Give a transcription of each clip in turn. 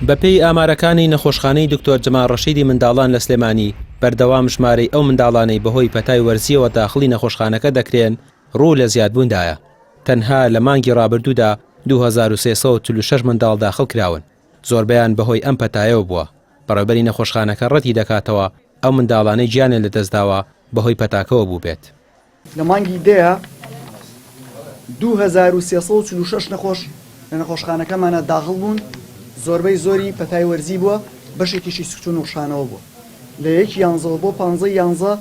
بەپێی ئامارەکانی نەخۆشخانەی دکتۆر جەمال ڕەشیدی منداڵان لە سلێمانی بەردەوام ژمارەی ئەو منداڵانەی بەهۆی پەتای وەرزیەوە داخڵی نەخۆشخانەکە دەکرێن ڕوو لە زیادبووندایە. تەنها لە مانگی ڕابردوودا 2346 منداڵ داخڵ کراون، زۆربەیان بەهۆی ئەم پەتایەوە بووە. بەڕێوەبەری نەخۆشخانەکە ڕەتی دەکاتەوە ئەو منداڵانەی گیانیان لەدەستداوە بەهۆی پەتاکەوە بوو بێت. لە مانگی دەیە 2346 نەخۆش لە نەخۆشخانەکەمانە داخڵ بوون، زۆربەی زۆری پەتای وەرزی بووە، بەشێکیشی سوچون و شانەوە بووە. لە 1/11 بۆ 15/11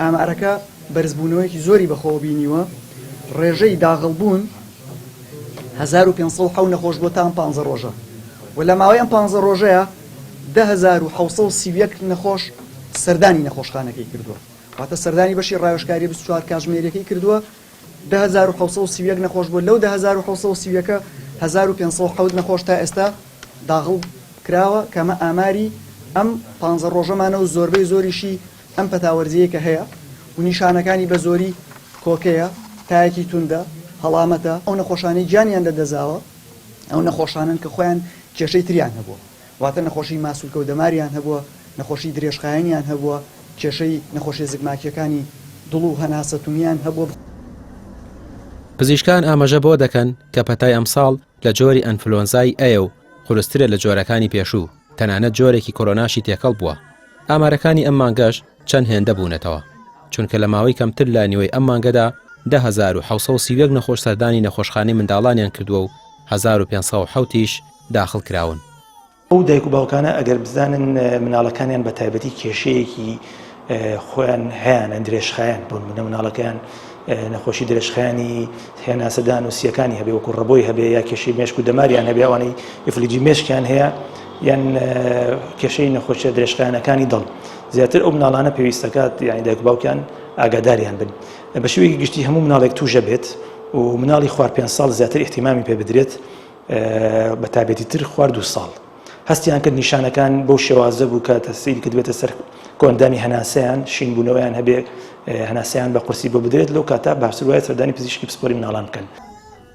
ئامارەکە بەرزبوونەوەیەکی زۆری بەخۆوە بینیوە. ڕێژەی داخڵبوون 1507 نەخۆش بۆ تام 15 ڕۆژە، و لە ماوەی ئەم 15 ڕۆژەیە 10731 نەخۆش سەردانی نەخۆشخانەکەی کردووە، واتە سەردانی بەشی ڕاوێژکاری 24 کاتژمێرەکەی کردووە. 10731 نەخۆش بۆ لەو 10731 1507 نەخۆش تا ئێستا داخڵ کراوە، کەمە ئاماری ئەم 15 ڕۆژەمانە و زۆربەی زۆریشی ئەم پەتاوەرزیەکە هەیە و نیشانەکانی بە زۆری کۆکەیە، تایەکی توندە، هەڵامەتە. ئەو نەخۆشانەی گیانیان لەدەزاوە ئەو نەخۆشانن کە خۆیان کێشەی تریان هەبووە، واتە نەخۆشی ماسوولکە و دەماریان هەبووە، نەخۆشی درێژخایەنیان هەبووە، کێشەی نەخۆشی زگماکیەکانی دڵ و هەناسەتومیان هەبووە. پزیشکان ئاماژە بۆ دەکەن کە پەتای ئەمساڵ لە جۆری ئەنفلۆنزای ئەیە و قورسترە لە جۆرەکانی پێشوو، تەنانەت جۆرێکی کۆرۆناشی تێکەڵ بووە. ئامارەکانی ئەم مانگەش چەند هێندە بوونەتەوە، چونکە لە ماوەی کەمتر لە نیوەی ئەم مانگەدا 10731 نەخۆش سەردانی نەخۆشخانەی منداڵانیان کردووە و 1507 داخڵ کراون. ئەو دایک و باوکانە ئەگەر بزانن مناڵەکانیان بە تایبەتی کێشەیەکی خۆیان هەیەە درێژخایەن بوون، مناڵەکەیان نەخۆشی درێژخایانی هێناسەدان و سیەکانی هەبێ، وەکو ڕەبۆی هەبێ، یا کێشەی مێشک و دەماریان هەبێ، ئەوانەی ئیفلیجی مێشکیان هەیە، یان کێشەی نەخۆشیە درێژخایەنەکانی دڵ، زیاتر ئەو مناڵانە پێویستەکات یانی دایک و باوکیان ئاگاداریان بن. بە شێوەیەکی گشتی هەموو مناڵێک تووژە بێت و مناڵی خوار 5 ساڵ زیاتر احتیمامی پێ بدرێت بە تایبەتی تر خوار 2 ساڵ. هەستیان کرد نیشانەکان بەو شێوازە بوو کە تەسیری کردبێتە سەر کۆندانی هەناسەیان، شینبوونەوەیان هەبێ، هەناسەیان بە قورسی بۆ بدرێت، لەو کاتا باشتر وایە سەردانی پزیشکی پسپۆری مناڵان بکەن.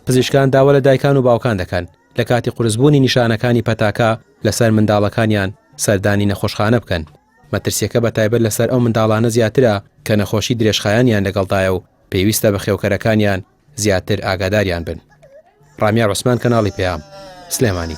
پزیشکان داوا لە دایکان و باوکان دەکەن لە کاتی قورسبوونی نیشانەکانی پەتاکە لەسەر منداڵەکانیان سەردانی نەخۆشخانە بکەن. مەترسیەکە بە تایبەت لەسەر ئەو منداڵانە زیاترە کە نەخۆشی درێژخایەنیان لەگەڵدایە و پێویستە بە خێوکەرەکانیان زیاتر ئاگاداریان بن. ڕامیا عوسمان، کەناڵی پێام، سلێمانی.